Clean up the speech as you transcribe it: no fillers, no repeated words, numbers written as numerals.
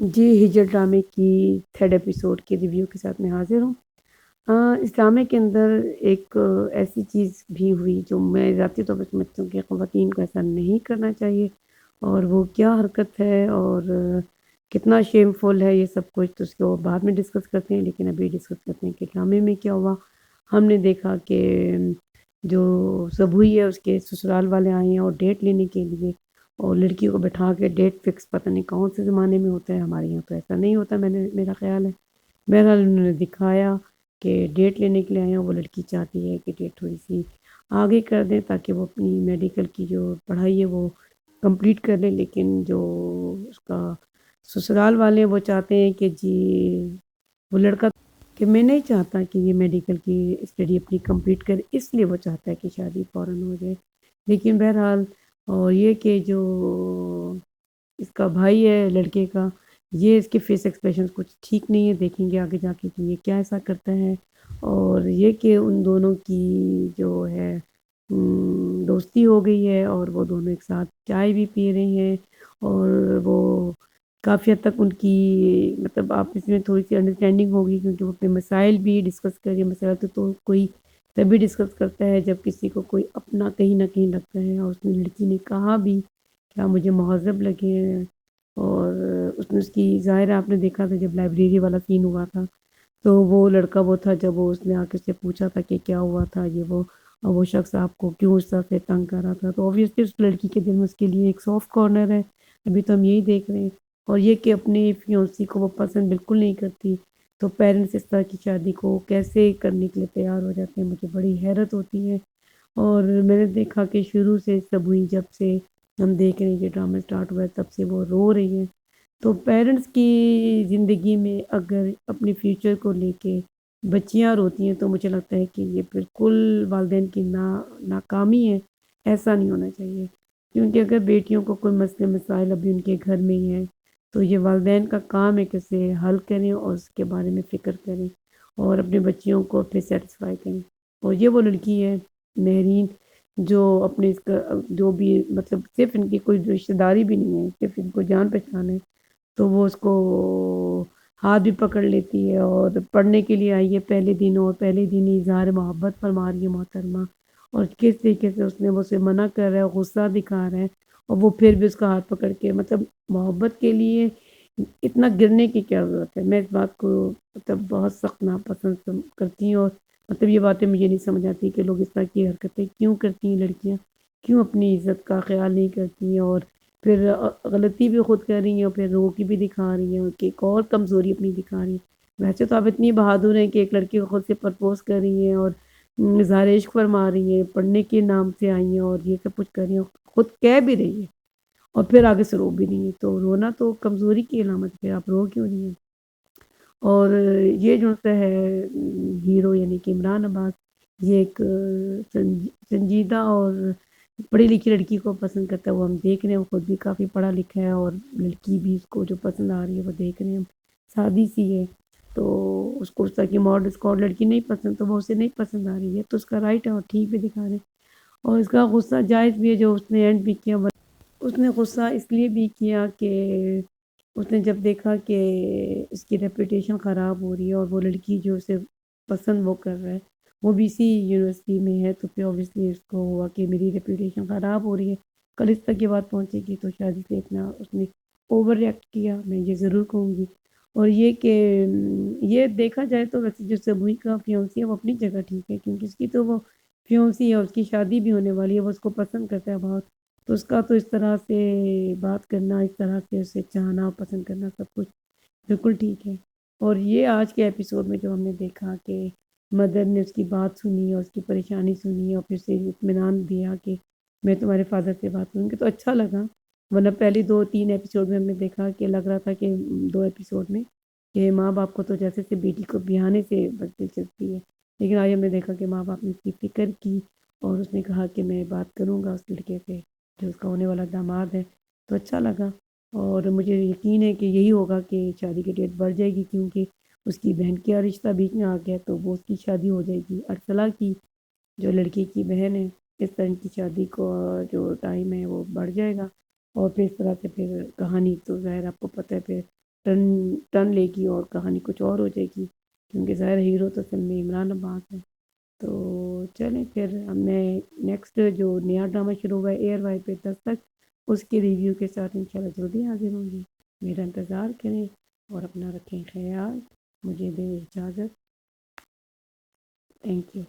جی، ہجر ڈرامے کی تھرڈ ایپیسوڈ کے ریویو کے ساتھ میں حاضر ہوں۔ اس ڈرامے کے اندر ایک ایسی چیز بھی ہوئی جو میں ذاتی طور پر سمجھتی ہوں کہ خواتین کو ایسا نہیں کرنا چاہیے، اور وہ کیا حرکت ہے اور کتنا شیم فل ہے یہ سب کچھ، تو اس کو بعد میں ڈسکس کرتے ہیں، لیکن ابھی ڈسکس کرتے ہیں کہ ڈرامے میں کیا ہوا۔ ہم نے دیکھا کہ جو سبوئی ہے اس کے سسرال والے آئے ہیں اور ڈیٹ لینے کے لیے، اور لڑکی کو بٹھا کے ڈیٹ فکس پتہ نہیں کون سے زمانے میں ہوتا ہے، ہمارے یہاں تو ایسا نہیں ہوتا، میرا خیال ہے۔ بہرحال انہوں نے دکھایا کہ ڈیٹ لینے کے لیے آئے ہیں، وہ لڑکی چاہتی ہے کہ ڈیٹ تھوڑی سی آگے کر دیں تاکہ وہ اپنی میڈیکل کی جو پڑھائی ہے وہ کمپلیٹ کر لیں، لیکن جو اس کا سسرال والے ہیں وہ چاہتے ہیں کہ جی وہ لڑکا کہ میں نہیں چاہتا کہ یہ میڈیکل کی اسٹڈی اپنی کمپلیٹ کرے، اس لیے وہ چاہتا ہے کہ شادی فوراً ہو جائے۔ لیکن بہرحال اور یہ کہ جو اس کا بھائی ہے لڑکے کا، یہ اس کے فیس ایکسپریشن کچھ ٹھیک نہیں ہے، دیکھیں گے آگے جا کے کہ یہ کیا ایسا کرتا ہے۔ اور یہ کہ ان دونوں کی جو ہے دوستی ہو گئی ہے، اور وہ دونوں ایک ساتھ چائے بھی پی رہے ہیں، اور وہ کافی حد تک ان کی مطلب آپس میں تھوڑی سی انڈرسٹینڈنگ ہوگی، کیونکہ وہ اپنے مسائل بھی ڈسکس کریں۔ مسائل تو کوئی تبھی ڈسکس کرتا ہے جب کسی کو کوئی اپنا کہیں نہ کہیں لگتا ہے، اور اس نے لڑکی نے کہا بھی کیا مجھے مہذب لگے ہیں، اور اس نے اس کی ظاہر آپ نے دیکھا تھا جب لائبریری والا سین ہوا تھا، تو وہ لڑکا وہ تھا جب وہ اس نے آ کے اس سے پوچھا تھا کہ کیا ہوا تھا یہ وہ شخص آپ کو کیوں اس طرح سے تنگ کر رہا تھا، تو اوبویسلی اس لڑکی کے دل میں اس کے لیے ایک سافٹ کارنر ہے، ابھی تو ہم یہی دیکھ رہے ہیں۔ اور یہ کہ اپنی فیونسی کو وہ پسند بالکل نہیں کرتی، تو پیرنٹس اس طرح کی شادی کو کیسے کرنے کے لیے تیار ہو جاتے ہیں، مجھے بڑی حیرت ہوتی ہے۔ اور میں نے دیکھا کہ شروع سے سب ہوئی، جب سے ہم دیکھ رہے ہیں کہ ڈرامہ سٹارٹ ہوا ہے تب سے وہ رو رہی ہیں۔ تو پیرنٹس کی زندگی میں اگر اپنے فیوچر کو لے کے بچیاں روتی ہیں تو مجھے لگتا ہے کہ یہ بالکل والدین کی ناکامی ہے، ایسا نہیں ہونا چاہیے، کیونکہ اگر بیٹیوں کو کوئی مسئلے مسائل ابھی ان کے گھر میں ہی ہیں تو یہ والدین کا کام ہے کہ اسے حل کریں اور اس کے بارے میں فکر کریں اور اپنے بچیوں کو اپنے سیٹسفائی کریں۔ اور یہ وہ لڑکی ہے مہرین جو اپنے اس کا جو بھی مطلب صرف ان کی کوئی رشتہ داری بھی نہیں ہے، صرف ان کو جان پہچان ہے، تو وہ اس کو ہاتھ بھی پکڑ لیتی ہے اور پڑھنے کے لیے آئی ہے پہلے دن، اور پہلے دن ہی اظہار محبت فرما رہی ہے محترمہ، اور کس طریقے سے اس نے وہ اسے منع کر رہا ہے، غصہ دکھا رہا ہے، اور وہ پھر بھی اس کا ہاتھ پکڑ کے مطلب محبت کے لیے اتنا گرنے کی کیا ضرورت ہے۔ میں اس بات کو مطلب بہت سخت ناپسند کرتی ہوں، اور مطلب یہ باتیں مجھے نہیں سمجھ آتی کہ لوگ اس طرح کی حرکتیں کیوں کرتی ہیں، لڑکیاں کیوں اپنی عزت کا خیال نہیں کرتی ہیں، اور پھر غلطی بھی خود کر رہی ہیں اور پھر رو کی بھی دکھا رہی ہیں کہ ایک اور کمزوری اپنی دکھا رہی ہیں۔ ویسے تو آپ اتنی بہادر ہیں کہ ایک لڑکی کو خود سے پرپوز کر رہی ہیں اور اظہار عشق فرما رہی ہیں، پڑھنے کے نام سے آئی ہیں اور یہ سب کچھ کر رہی ہیں، خود کہہ بھی رہی ہیں اور پھر آگے سے رو بھی رہی ہیں، تو رونا تو کمزوری کی علامت ہے، پھر آپ رو کیوں رہی ہیں؟ اور یہ جو سا ہے ہیرو یعنی کہ عمران عباس، یہ ایک سنجیدہ اور پڑھی لکھی لڑکی کو پسند کرتا ہے، وہ ہم دیکھ رہے ہیں، وہ خود بھی کافی پڑھا لکھا ہے اور لڑکی بھی اس کو جو پسند آ رہی ہے وہ دیکھ رہے ہیں ہم، شادی سی ہے، تو اس کو اس طرح کی ماڈل اسکاٹ لڑکی نہیں پسند، تو وہ اسے نہیں پسند آ رہی ہے، تو اس کا رائٹ ہے اور ٹھیک بھی دکھا رہے ہیں، اور اس کا غصہ جائز بھی ہے جو اس نے اینڈ بھی کیا۔ اس نے غصہ اس لیے بھی کیا کہ اس نے جب دیکھا کہ اس کی ریپوٹیشن خراب ہو رہی ہے اور وہ لڑکی جو اسے پسند وہ کر رہا ہے وہ بھی اسی یونیورسٹی میں ہے، تو پھر اوبیسلی اس کو ہوا کہ میری ریپوٹیشن خراب ہو رہی ہے، کل اس تک یہ بات پہنچے گی، تو شادی سے اتنا اس نے اوور ریئیکٹ کیا، میں یہ ضرور کہوں گی۔ اور یہ کہ یہ دیکھا جائے تو ویسے جو سبوئی کا فیونسی ہے وہ اپنی جگہ ٹھیک ہے، کیونکہ اس کی تو وہ فیونسی ہے، اس کی شادی بھی ہونے والی ہے، وہ اس کو پسند کرتا ہے بہت، تو اس کا تو اس طرح سے بات کرنا، اس طرح سے اسے چاہنا پسند کرنا سب کچھ بالکل ٹھیک ہے۔ اور یہ آج کے ایپیسوڈ میں جو ہم نے دیکھا کہ مدر نے اس کی بات سنی اور اس کی پریشانی سنی اور پھر اسے اطمینان دیا کہ میں تمہارے فادر سے بات کروں گی، تو اچھا لگا، ورنہ پہلی 2-3 ایپیسوڈ میں ہم نے دیکھا کہ لگ رہا تھا کہ 2 ایپیسوڈ میں کہ ماں باپ کو تو جیسے سے بیٹی کو بیانے سے بس دلچسپی ہے، لیکن آج ہم نے دیکھا کہ ماں باپ نے اس کی فکر کی اور اس نے کہا کہ میں بات کروں گا اس لڑکے سے جو اس کا ہونے والا داماد ہے، تو اچھا لگا، اور مجھے یقین ہے کہ یہی ہوگا کہ شادی کی ڈیٹ بڑھ جائے گی، کیونکہ اس کی بہن کا رشتہ بیچ میں آ گیا تو وہ اس کی شادی ہو جائے گی، ارسلہ کی جو لڑکی کی بہن ہے، اس طرح کی شادی کو جو ٹائم ہے وہ بڑھ جائے گا، اور پھر اس طرح سے پھر کہانی تو ظاہر آپ کو پتہ ہے پھر ٹرن لے گی اور کہانی کچھ اور ہو جائے گی، کیونکہ ظاہر ہیرو تو فلم میں عمران عباس ہے۔ تو چلیں پھر ہم نے نیکسٹ جو نیا ڈرامہ شروع ہوا ہے ایئر وائی پہ دستک، اس کے ریویو کے ساتھ انشاءاللہ جلدی حاضر ہوں گی۔ میرا انتظار کریں اور اپنا رکھیں خیال۔ مجھے دیں اجازت۔ Thank you.